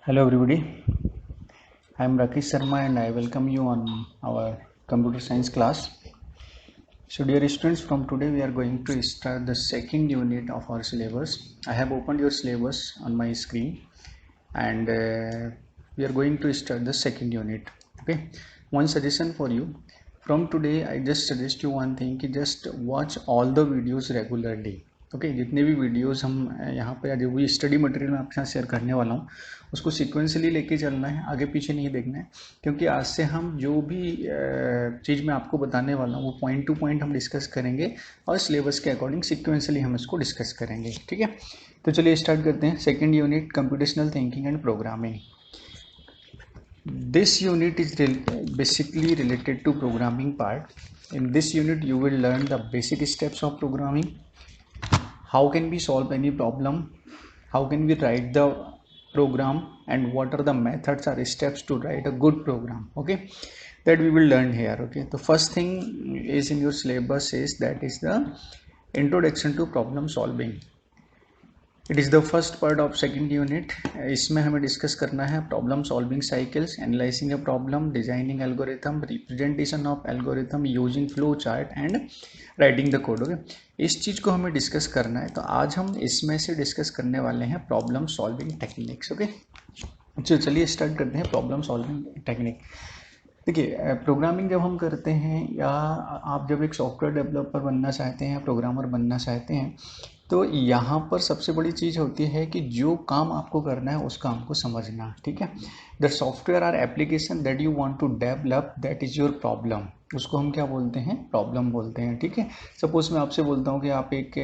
Hello everybody, I am Rakesh Sharma and I welcome you on our computer science class. So dear students, from today we are going to start the second unit of our syllabus. I have opened your syllabus on my screen and we are going to start the second unit. Okay, one suggestion for you. From today I just suggest you one thing कि just watch all the videos regularly. Okay जितने भी videos हम यहाँ पे जो भी study material मैं आपके साथ शेयर करने वाला हूँ उसको सीक्वेंसली लेके चलना है, आगे पीछे नहीं देखना है, क्योंकि आज से हम जो भी चीज़ मैं आपको बताने वाला हूँ वो पॉइंट टू पॉइंट हम डिस्कस करेंगे और सिलेबस के अकॉर्डिंग सीक्वेंसली हम इसको डिस्कस करेंगे. ठीक है, तो चलिए स्टार्ट करते हैं. Second unit computational thinking and programming. This unit is basically related to programming part. In this unit you will learn the basic steps of programming, how can we solve any problem, how can we write the program, and what are the methods or steps to write a good program. Okay, that we will learn here. Okay, the first thing is in your syllabus is that is the introduction to problem solving. It is the first part of second unit. इसमें हमें discuss करना है problem solving cycles, analysing a problem, designing algorithm, representation of algorithm using flow chart and writing the code. Okay, इस चीज़ को हमें discuss करना है, तो आज हम इसमें से डिस्कस करने वाले हैं प्रॉब्लम सॉल्विंग टेक्निक्स. ओके, चलिए स्टार्ट करते हैं प्रॉब्लम सॉल्विंग टेक्निक. देखिए, प्रोग्रामिंग जब हम करते हैं या आप जब एक सॉफ्टवेयर डेवलपर बनना चाहते हैं या प्रोग्रामर बनना चाहते हैं, तो यहाँ पर सबसे बड़ी चीज़ होती है कि जो काम आपको करना है उस काम को समझना. ठीक है, the software or application that you want to develop that is your problem, उसको हम क्या बोलते हैं, प्रॉब्लम बोलते हैं. ठीक है, सपोज मैं आपसे बोलता हूँ कि आप एक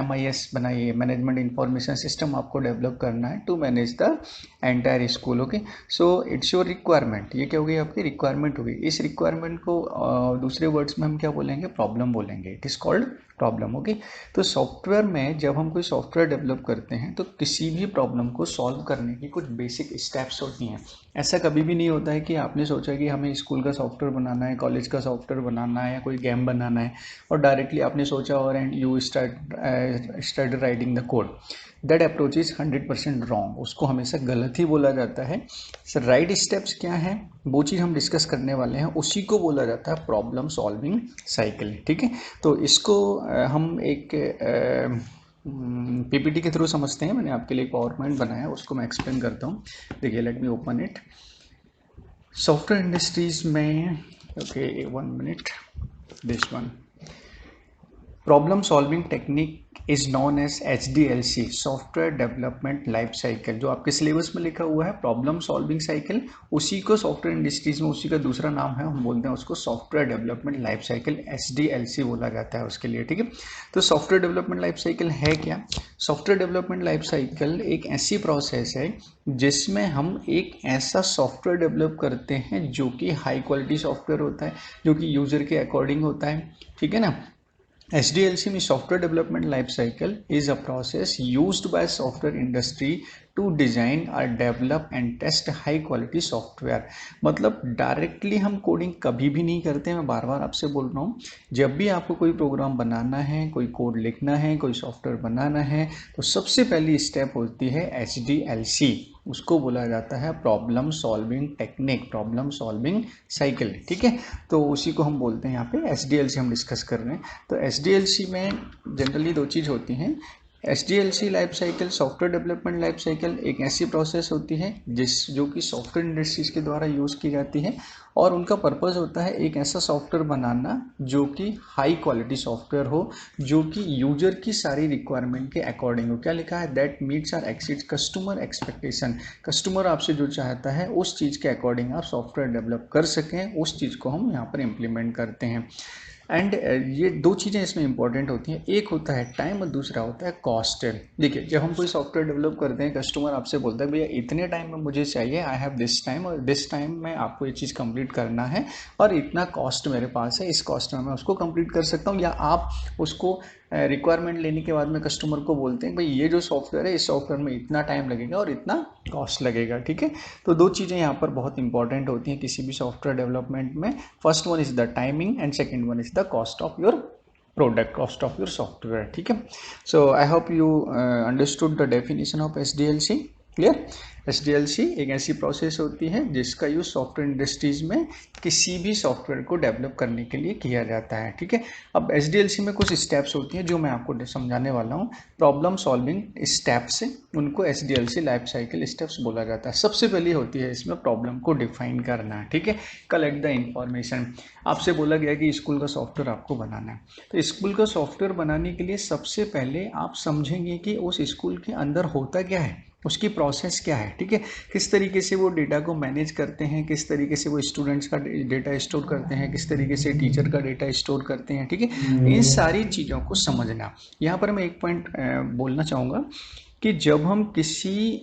MIS बनाइए, मैनेजमेंट इंफॉर्मेशन सिस्टम आपको डेवलप करना है to manage the entire school. Okay, so it's your requirement. ये क्या हो गई, आपकी रिक्वायरमेंट होगी. इस रिक्वायरमेंट को दूसरे वर्ड्स में हम क्या बोलेंगे, प्रॉब्लम बोलेंगे. It is called problem. Okay, तो सॉफ्टवेयर में जब हम कोई सॉफ्टवेयर डेवलप करते हैं तो किसी भी प्रॉब्लम को सॉल्व करने की कुछ बेसिक स्टेप्स होती हैं. ऐसा कभी भी नहीं होता है कि आपने सोचा कि हमें स्कूल का सॉफ्टवेयर बनाना है, कॉलेज का सॉफ्टवेयर बनाना है या कोई गेम बनाना है और डायरेक्टली आपने सोचा और and you start writing the code. That approach is 100% wrong. उसको हमेशा गलत ही बोला जाता है. सर राइट स्टेप्स क्या है वो चीज़ हम डिस्कस करने वाले हैं, उसी को बोला जाता है प्रॉब्लम सॉल्विंग साइकिल. ठीक है, तो इसको हम एक PPT के थ्रू समझते हैं. मैंने आपके लिए एक पावर पॉइंट बनाया है, उसको मैं एक्सप्लेन करता हूँ. देखिए, let me open it. Software industries में, okay 1 minute, this one problem solving technique is known as HDLC, software development life cycle. जो आपके सिलेबस में लिखा हुआ है प्रॉब्लम सॉल्विंग साइकिल, उसी को सॉफ्टवेयर इंडस्ट्रीज में उसी का दूसरा नाम है, हम बोलते हैं उसको software development life cycle, HDLC बोला जाता है उसके लिए. ठीक है, तो सॉफ्टवेयर डेवलपमेंट लाइफ साइकिल है क्या. सॉफ्टवेयर डेवलपमेंट लाइफ साइकिल एक ऐसी प्रोसेस है जिसमें हम एक ऐसा सॉफ्टवेयर डेवलप करते हैं जो कि हाई क्वालिटी सॉफ्टवेयर होता है, जो कि यूजर के अकॉर्डिंग होता है. ठीक है ना. HDLC में software development life cycle is a process used by software industry to design और develop and test high quality software. मतलब डायरेक्टली हम कोडिंग कभी भी नहीं करते. मैं बार बार आपसे बोल रहा हूँ, जब भी आपको कोई प्रोग्राम बनाना है, कोई कोड लिखना है, कोई सॉफ्टवेयर बनाना है, तो सबसे पहली स्टेप होती है HDLC. उसको बोला जाता है problem solving technique, problem solving cycle. ठीक है, तो उसी को हम बोलते हैं यहाँ पे HDLC हम डिस्कस कर रहे हैं. तो HDLC में जनरली दो चीज़ होती हैं. HDLC life cycle, software development life cycle, एक ऐसी प्रोसेस होती है जो कि सॉफ्टवेयर इंडस्ट्रीज के द्वारा यूज़ की जाती है और उनका पर्पस होता है एक ऐसा सॉफ्टवेयर बनाना जो कि हाई क्वालिटी सॉफ्टवेयर हो, जो कि यूजर की सारी रिक्वायरमेंट के अकॉर्डिंग हो. क्या लिखा है, that meets or exceeds customer expectation. Customer आपसे जो चाहता है उस चीज़ के अकॉर्डिंग आप सॉफ्टवेयर डेवलप कर सकें, उस चीज़ को हम यहाँ पर इम्प्लीमेंट करते हैं. एंड ये दो चीज़ें इसमें इंपॉर्टेंट होती हैं. एक होता है टाइम और दूसरा होता है कॉस्ट. देखिए, जब हम कोई सॉफ्टवेयर डेवलप करते हैं, कस्टमर आपसे बोलता है भैया इतने टाइम में मुझे चाहिए, आई हैव दिस टाइम, और दिस टाइम में आपको ये चीज़ कंप्लीट करना है और इतना कॉस्ट मेरे पास है, इस कॉस्ट में मैं उसको कंप्लीट कर सकता हूँ. या आप उसको रिक्वायरमेंट लेने के बाद में कस्टमर को बोलते हैं भाई ये जो सॉफ्टवेयर है, इस सॉफ्टवेयर में इतना टाइम लगेगा और इतना कॉस्ट लगेगा. ठीक है, तो दो चीज़ें यहाँ पर बहुत इंपॉर्टेंट होती हैं किसी भी सॉफ्टवेयर डेवलपमेंट में. First one is the timing and second one is the cost of your product, cost of your software. ठीक है, so I hope you understood the definition of HDLC. Clear. SDLC एक ऐसी process होती है जिसका use software industries में किसी भी सॉफ्टवेयर को डेवलप करने के लिए किया जाता है, ठीक है। अब SDLC में कुछ स्टेप्स होती हैं जो मैं आपको समझाने वाला हूँ। प्रॉब्लम सॉल्विंग स्टेप्स से उनको SDLC लाइफ साइकिल स्टेप्स बोला जाता है। सबसे पहले होती है इसमें प्रॉब्लम को डिफाइन करना, ठीक है। Collect the information. आपसे बोला गया कि स्कूल का सॉफ्टवेयर आपको बनाना है, तो स्कूल का सॉफ्टवेयर बनाने के लिए सबसे पहले आप समझेंगे कि उस स्कूल के अंदर होता क्या है, उसकी प्रोसेस क्या है, ठीक है। किस तरीके से वो डेटा को मैनेज करते हैं, किस तरीके से वो स्टूडेंट्स का डेटा स्टोर करते हैं, किस तरीके से टीचर का डेटा स्टोर करते हैं, ठीक है। इन सारी चीज़ों को समझना। यहाँ पर मैं एक पॉइंट बोलना चाहूँगा कि जब हम किसी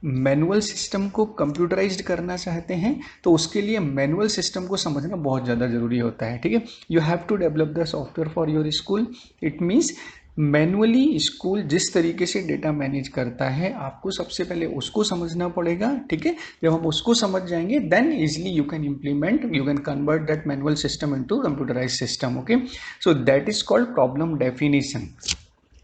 मैनुअल सिस्टम को कंप्यूटराइज्ड करना चाहते हैं तो उसके लिए मैनुअल सिस्टम को समझना बहुत ज़्यादा ज़रूरी होता है, ठीक है। You have to develop the software for your school. It means manually school जिस तरीके से डेटा मैनेज करता है आपको सबसे पहले उसको समझना पड़ेगा, ठीक है। जब हम उसको समझ जाएंगे then easily you can implement, you can convert that manual system into computerised system, okay. So that is called problem definition.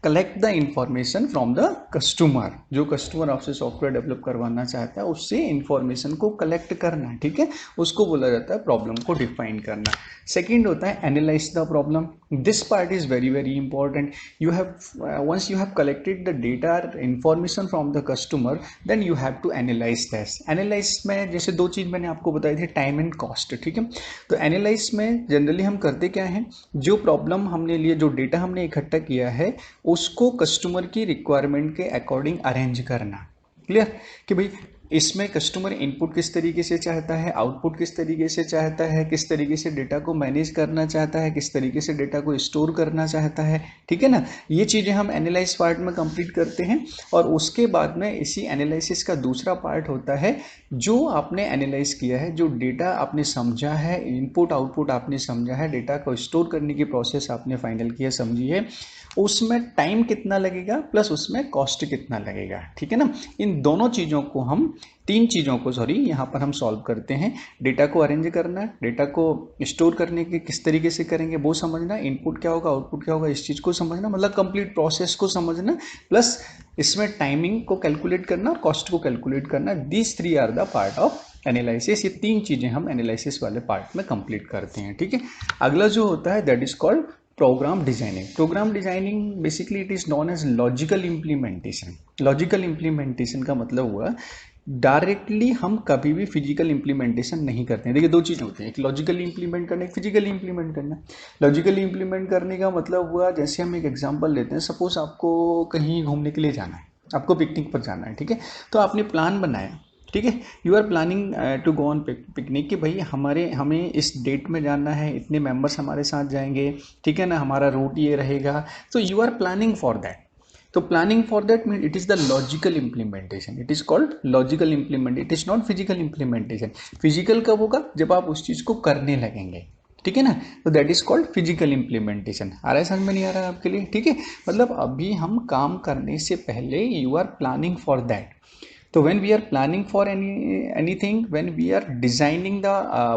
Collect the information from the customer. जो कस्टमर आपसे सॉफ्टवेयर डेवलप करवाना चाहता है उससे इंफॉर्मेशन को collect करना, ठीक है, उसको बोला जाता है प्रॉब्लम को डिफाइन करना। सेकेंड होता है analyse the problem. This part is very very important. You have once you have collected the data information from the customer then you have to analyse this. Analyse में जैसे दो चीज़ मैंने आपको बताई थी, टाइम एंड कॉस्ट, ठीक है। तो एनालाइज में जनरली हम करते क्या है, जो प्रॉब्लम हमने लिए, जो डेटा हमने इकट्ठा किया है उसको कस्टमर की रिक्वायरमेंट के अकॉर्डिंग अरेंज करना। क्लियर कि भाई इसमें कस्टमर इनपुट किस तरीके से चाहता है, आउटपुट किस तरीके से चाहता है, किस तरीके से डेटा को मैनेज करना चाहता है, किस तरीके से डेटा को स्टोर करना चाहता है, ठीक है ना। ये चीज़ें हम एनालाइज पार्ट में कंप्लीट करते हैं और उसके बाद में इसी एनालिसिस का दूसरा पार्ट होता है जो आपने एनालाइज किया है, जो डेटा आपने समझा है, इनपुट आउटपुट आपने समझा है, डेटा को स्टोर करने की प्रोसेस आपने फाइनल किया, समझी है, उसमें टाइम कितना लगेगा प्लस उसमें कॉस्ट कितना लगेगा, ठीक है ना। इन दोनों चीज़ों को हम, तीन चीज़ों को सॉरी यहाँ पर हम सॉल्व करते हैं। डेटा को अरेंज करना, डेटा को स्टोर करने के किस तरीके से करेंगे वो समझना, इनपुट क्या होगा आउटपुट क्या होगा इस चीज़ को समझना, मतलब कंप्लीट प्रोसेस को समझना, प्लस इसमें टाइमिंग को कैलकुलेट करना और कॉस्ट को कैलकुलेट करना। These three are the part of analysis. ये तीन चीज़ें हम एनालिसिस वाले पार्ट में कंप्लीट करते हैं, ठीक है। अगला जो होता है that is called program designing. Program designing basically it is known as logical implementation. Logical implementation का मतलब हुआ डायरेक्टली हम कभी भी फिजिकल इंप्लीमेंटेशन नहीं करते हैं। देखिए दो चीज़ होती है, एक लॉजिकली इंप्लीमेंट करना, एक फिजिकली इंप्लीमेंट करना। लॉजिकली इंप्लीमेंट करने का मतलब हुआ, जैसे हम एक एग्जांपल लेते हैं, सपोज आपको कहीं घूमने के लिए जाना है, आपको पिकनिक पर जाना है, ठीक है। तो आपने प्लान बनाया, ठीक है, you are planning to go on picnic कि भाई हमें इस डेट में जाना है, इतने मेंबर्स हमारे साथ जाएंगे, ठीक है ना, हमारा रूट ये रहेगा। तो you are planning for that. तो planning for that mean it is the logical implementation. It is called logical implement, it is not physical implementation. Physical कब होगा, जब आप उस चीज़ को करने लगेंगे, ठीक है ना। तो that is called physical implementation. आ रहा है, समझ में नहीं आ रहा है आपके लिए, ठीक है। मतलब अभी हम काम करने से पहले you are planning for that. तो when we are planning for anything, when we are designing the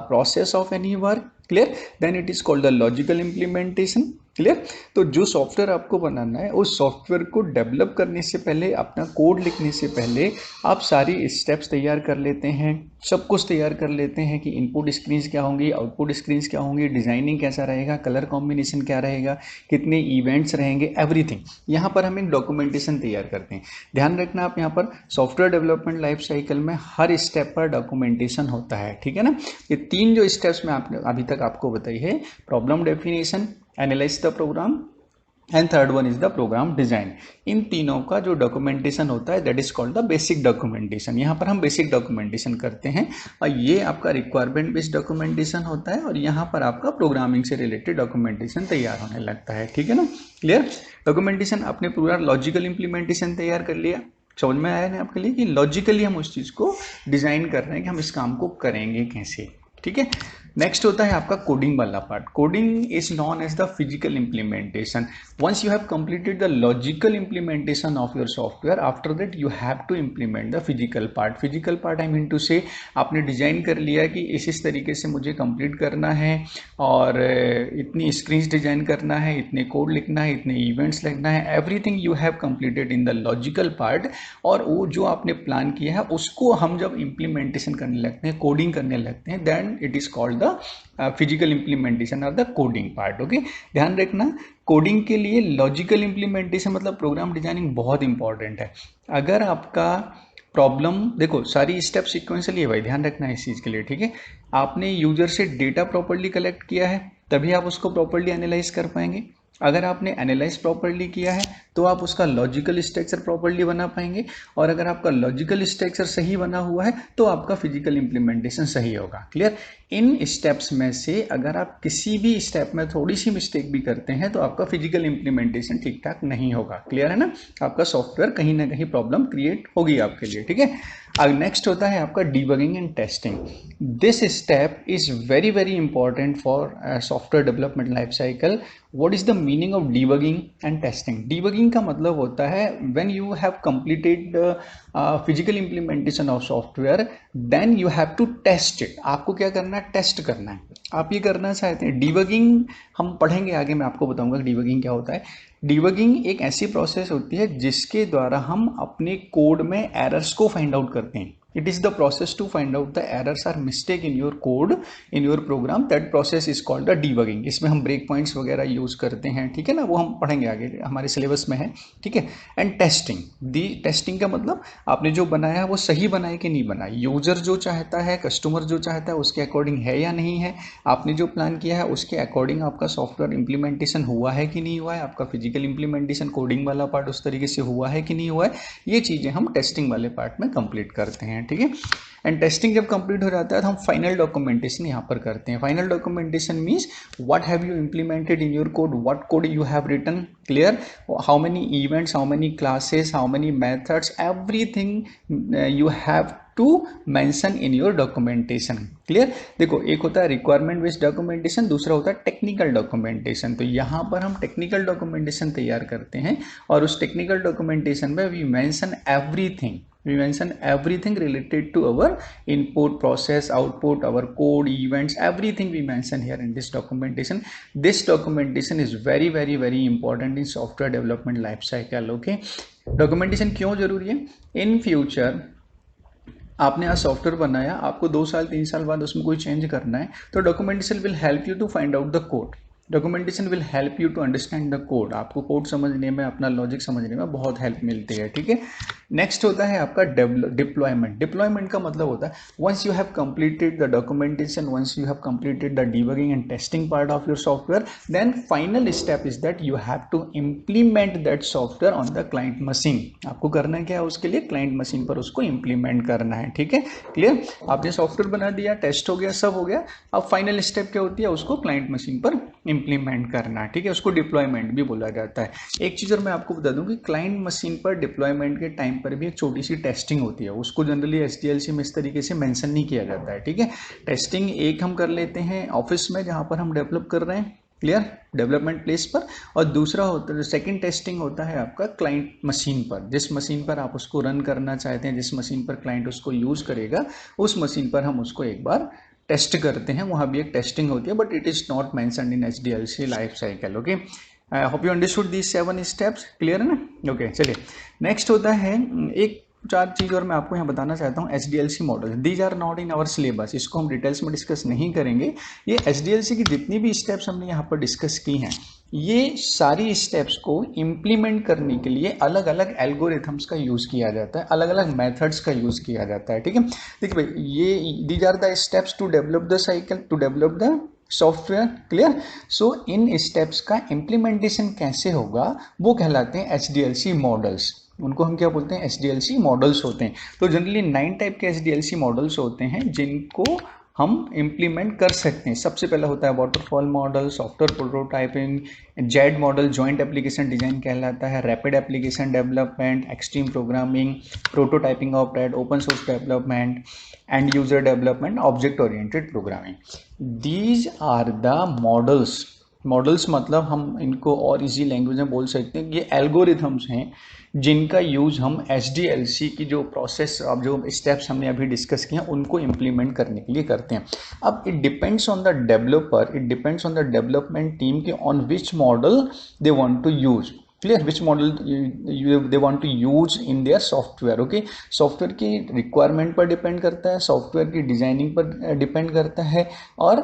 process of any work, clear, then it is called the logical implementation, clear. तो जो सॉफ्टवेयर आपको बनाना है उस सॉफ्टवेयर को develop करने से पहले, अपना कोड लिखने से पहले आप सारी स्टेप्स तैयार कर लेते हैं, सब कुछ तैयार कर लेते हैं कि इनपुट स्क्रीन्स क्या होंगी, आउटपुट स्क्रीन्स क्या होंगी, डिज़ाइनिंग कैसा रहेगा, कलर कॉम्बिनेशन क्या रहेगा, कितने इवेंट्स रहेंगे, एवरीथिंग। यहाँ पर हम एक डॉक्यूमेंटेशन तैयार करते हैं। ध्यान रखना आप, यहाँ पर सॉफ्टवेयर डेवलपमेंट लाइफ साइकिल में हर स्टेप पर डॉक्यूमेंटेशन होता है, ठीक है ना। ये तीन जो स्टेप्स मैं आपने अभी तक आपको बताई है, problem definition, analyze the program and third one is the program design. इन तीनों का जो डॉक्यूमेंटेशन होता है that is called the basic documentation. यहाँ पर हम बेसिक डॉक्यूमेंटेशन करते हैं और ये आपका रिक्वायरमेंट बेस्ड डॉक्यूमेंटेशन होता है और यहाँ पर आपका प्रोग्रामिंग से रिलेटेड डॉक्यूमेंटेशन तैयार होने लगता है, ठीक है ना। क्लियर। डॉक्यूमेंटेशन आपने पूरा लॉजिकल इंप्लीमेंटेशन तैयार कर लिया, समझ में आया ना आपके लिए कि लॉजिकली हम उस चीज़ को डिज़ाइन कर रहे हैं कि हम इस काम को करेंगे कैसे, ठीक है। नेक्स्ट होता है आपका कोडिंग वाला part. Coding is known as the physical implementation. Once you have completed the logical implementation of your software, after that you have to implement the physical part. Physical part I mean to say आपने design कर लिया कि इस तरीके से मुझे complete करना है और इतनी स्क्रीन्स डिजाइन करना है, इतने कोड लिखना है, इतने इवेंट्स लिखना है, everything you have completed in the logical part. और वो जो आपने प्लान किया है उसको हम जब इम्प्लीमेंटेशन करने लगते हैं, कोडिंग करने लगते हैं, then it is called the physical implementation of the coding part. Okay, ध्यान रखना कोडिंग के लिए लॉजिकल इम्प्लीमेंटेशन मतलब प्रोग्राम डिजाइनिंग बहुत इंपॉर्टेंट है। अगर आपका प्रॉब्लम, देखो सारी स्टेप सीक्वेंसली है भाई, ध्यान रखना है इस चीज़ के लिए, ठीक है। आपने यूजर से डेटा प्रॉपर्ली कलेक्ट किया है तभी आप उसको प्रॉपर्ली एनालाइज कर पाएंगे। अगर आपने एनालाइज प्रॉपर्ली किया है तो आप उसका लॉजिकल स्ट्रक्चर प्रॉपर्ली बना पाएंगे, और अगर आपका लॉजिकल स्ट्रक्चर सही बना हुआ है तो आपका फिजिकल इम्प्लीमेंटेशन सही होगा। क्लियर। इन स्टेप्स में से अगर आप किसी भी स्टेप में थोड़ी सी मिस्टेक भी करते हैं तो आपका फिजिकल इम्प्लीमेंटेशन ठीक ठाक नहीं होगा। क्लियर है ना, आपका सॉफ्टवेयर कहीं ना कहीं प्रॉब्लम क्रिएट होगी आपके लिए, ठीक है। अब नेक्स्ट होता है आपका debugging and testing. This step is very very important for software development life cycle. What is the meaning of debugging and testing? Debugging का मतलब होता है when you have completed physical implementation of software, then you have to test it. आपको क्या करना है? Test करना है। आप ये करना चाहते हैं। डीबगिंग हम पढ़ेंगे आगे, मैं आपको बताऊंगा डीबगिंग क्या होता है। डीबगिंग एक ऐसी प्रोसेस होती है जिसके द्वारा हम अपने कोड में एरर्स को फाइंड आउट करते हैं। It is the process to find out the errors or mistake in your code, in your program. That process is called the debugging. इसमें हम ब्रेक पॉइंट्स वगैरह यूज करते हैं, ठीक है ना, वो हम पढ़ेंगे आगे, हमारे सिलेबस में है, ठीक है। एंड टेस्टिंग, दी टेस्टिंग का मतलब आपने जो बनाया है वो सही बनाए कि नहीं बनाया, यूजर जो चाहता है, कस्टमर जो चाहता है उसके अकॉर्डिंग है या नहीं है, आपने जो प्लान किया है उसके अकॉर्डिंग आपका सॉफ्टवेयर इंप्लीमेंटेशन हुआ है कि नहीं हुआ है, आपका फिजिकल इंप्लीमेंटेशन कोडिंग वाला पार्ट उस तरीके से हुआ है कि नहीं हुआ है, ये चीज़ें हम टेस्टिंग वाले पार्ट में कंप्लीट करते हैं, ठीक है। एंड टेस्टिंग जब कंप्लीट हो जाता है तो हम फाइनल डॉक्यूमेंटेशन यहाँ पर करते हैं। Final documentation means what have you implemented in your code, what code you have written, clear, how many events, how many classes, how many methods, everything you have to mention in your documentation. Clear. देखो एक होता है requirement based documentation, दूसरा होता है technical documentation. तो यहाँ पर हम टेक्निकल डॉक्यूमेंटेशन तैयार करते हैं और उस टेक्निकल डॉक्यूमेंटेशन में we mention everything, we mention everything related to our input, process, output, our code, events, everything we mention here in this documentation. This documentation is very very very important in software development life cycle. Okay, documentation क्यों जरूरी है? in future आपने आज software बनाया, आपको 2 साल 3 साल बाद उसमें कोई चेंज करना है तो documentation will help you to find out the code. Documentation will help you to understand the code. आपको कोड समझने में, अपना लॉजिक समझने में बहुत हेल्प मिलती है, ठीक है। नेक्स्ट होता है आपका डिप्लॉयमेंट। डिप्लॉयमेंट का मतलब होता है once you have completed the documentation, once you have completed the debugging and testing part of your software, then final step is that you have to implement that software on the client machine. आपको करना क्या है? उसके लिए client machine पर उसको implement करना है, ठीक है। क्लियर। आपने सॉफ्टवेयर बना दिया, टेस्ट हो गया, सब हो गया, अब फाइनल स्टेप क्या होती है? उसको क्लाइंट मशीन पर इम्प्लीमेंट करना है, ठीक है। उसको डिप्लॉयमेंट भी बोला जाता है। एक चीज़ और मैं आपको बता दूं कि क्लाइंट मशीन पर डिप्लॉयमेंट के टाइम पर भी एक छोटी सी टेस्टिंग होती है, उसको जनरली एसडीएलसी में इस तरीके से मेंशन नहीं किया जाता है, ठीक है। टेस्टिंग एक हम कर लेते हैं ऑफिस में जहाँ पर हम डेवलप कर रहे हैं, क्लियर, डेवलपमेंट प्लेस पर, और दूसरा होता है सेकंड टेस्टिंग होता है आपका क्लाइंट मशीन पर। जिस मशीन पर आप उसको रन करना चाहते हैं, जिस मशीन पर क्लाइंट उसको यूज़ करेगा, उस मशीन पर हम उसको एक बार टेस्ट करते हैं, वहाँ भी एक टेस्टिंग होती है, but it is not mentioned in HDLC life cycle. Okay, I hope you understood these 7 steps. Clear है ना? ओके, चलिए नेक्स्ट होता है एक 4 चीज़ और मैं आपको यहाँ बताना चाहता हूँ। HDLC model, these are not in our syllabus, इसको हम डिटेल्स में डिस्कस नहीं करेंगे। ये एचडीएलसी की जितनी भी स्टेप्स हमने यहाँ पर डिस्कस की हैं, ये सारी स्टेप्स को इम्प्लीमेंट करने के लिए अलग अलग एल्गोरिथम्स का यूज़ किया जाता है, अलग अलग मेथड्स का यूज़ किया जाता है, ठीक है। देखिए भाई, ये these are the steps to develop the cycle, to develop the software. Clear. So इन स्टेप्स का इम्प्लीमेंटेशन कैसे होगा वो कहलाते हैं एचडीएलसी मॉडल्स। उनको हम क्या बोलते हैं? एचडीएलसी मॉडल्स होते हैं। तो जनरली 9 टाइप के एचडीएलसी मॉडल्स होते हैं जिनको हम इम्प्लीमेंट कर सकते हैं। सबसे पहला होता है waterfall model, software prototyping, JAD model joint application design कहलाता है, rapid application development, extreme programming, prototyping of RAD, open source development, end user development, object oriented programming. These are the models. Models मतलब हम इनको और easy language में बोल सकते हैं, ये एल्गोरिथम्स हैं जिनका यूज़ हम HDLC की जो प्रोसेस, अब जो स्टेप्स हमने अभी डिस्कस किए हैं उनको इम्प्लीमेंट करने के लिए करते हैं। अब it depends on the developer, it depends on the development team के on which model they want to use, clear, which model they want to use in their software. Okay, software की requirement पर depend करता है, software की designing पर depend करता है, और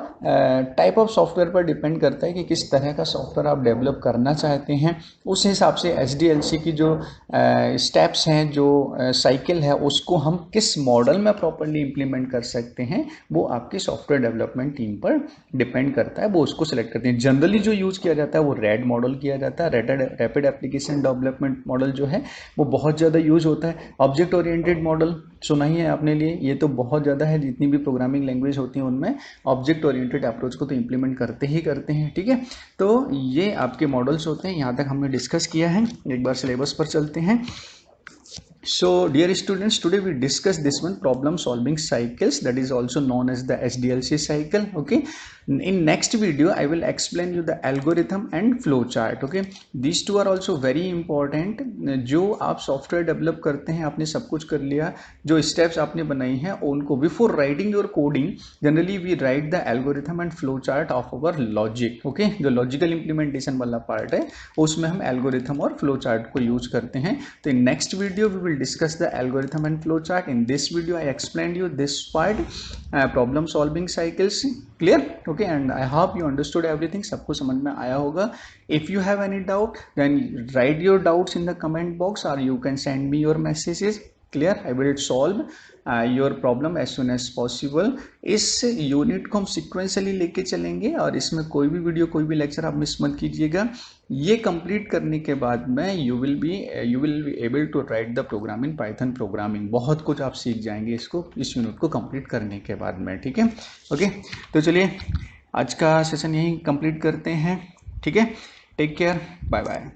टाइप ऑफ सॉफ्टवेयर पर डिपेंड करता है कि किस तरह का सॉफ्टवेयर आप डेवलप करना चाहते हैं। उस हिसाब से HDLC की जो स्टेप्स हैं, जो साइकिल है, उसको हम किस मॉडल में प्रॉपरली इम्प्लीमेंट कर सकते हैं वो आपकी सॉफ्टवेयर डेवलपमेंट टीम पर डिपेंड करता है, वो उसको सेलेक्ट करते हैं। जनरली जो यूज़ किया जाता है वो रैड मॉडल किया जाता है, रैपिड एप्लीकेशन डेवलपमेंट मॉडल जो है वो बहुत ज़्यादा यूज होता है। ऑब्जेक्ट ओरिएंटेड मॉडल सुना ही है आपने लिए, ये तो बहुत ज़्यादा है, जितनी भी प्रोग्रामिंग लैंग्वेज होती हैं उनमें ऑब्जेक्ट ओरिएंटेड अप्रोच को तो इम्प्लीमेंट करते ही करते हैं, ठीक है। तो ये आपके मॉडल्स होते हैं, यहाँ तक हमने डिस्कस किया है। एक बार सिलेबस पर चलते हैं। So dear students, today we discuss this one, problem solving cycles, that is also known as the HDLC cycle. Okay, in next video I will explain you the algorithm and flow chart. Okay, these two are also very important. जो आप software develop करते हैं, आपने सब कुछ कर लिया, जो स्टेप्स आपने बनाई हैं उनको before writing your coding generally we write the algorithm and flow chart of our logic. Okay, जो लॉजिकल इंप्लीमेंटेशन वाला पार्ट है उसमें हम एल्गोरिथम और फ्लो चार्ट को यूज करते हैं। तो in next video we will discuss the algorithm and flow chart. In this video I explained you this part, problem solving cycles, clear? Okay, and I hope you understood everything, सबको समझ में आया होगा। If you have any doubt then write your doubts in the comment box or you can send me your messages, clear? I will solve your problem as soon as possible. इस unit को हम sequentially लेके चलेंगे और इसमें कोई भी video, कोई भी लेक्चर आप मिस मत कीजिएगा। ये कंप्लीट करने के बाद में you will be able to write the program in Python programming. बहुत कुछ आप सीख जाएंगे इसको, इस यूनिट को कंप्लीट करने के बाद में, ठीक है। ओके, तो चलिए आज का सेशन यहीं कंप्लीट करते हैं, ठीक है। Take care, bye bye.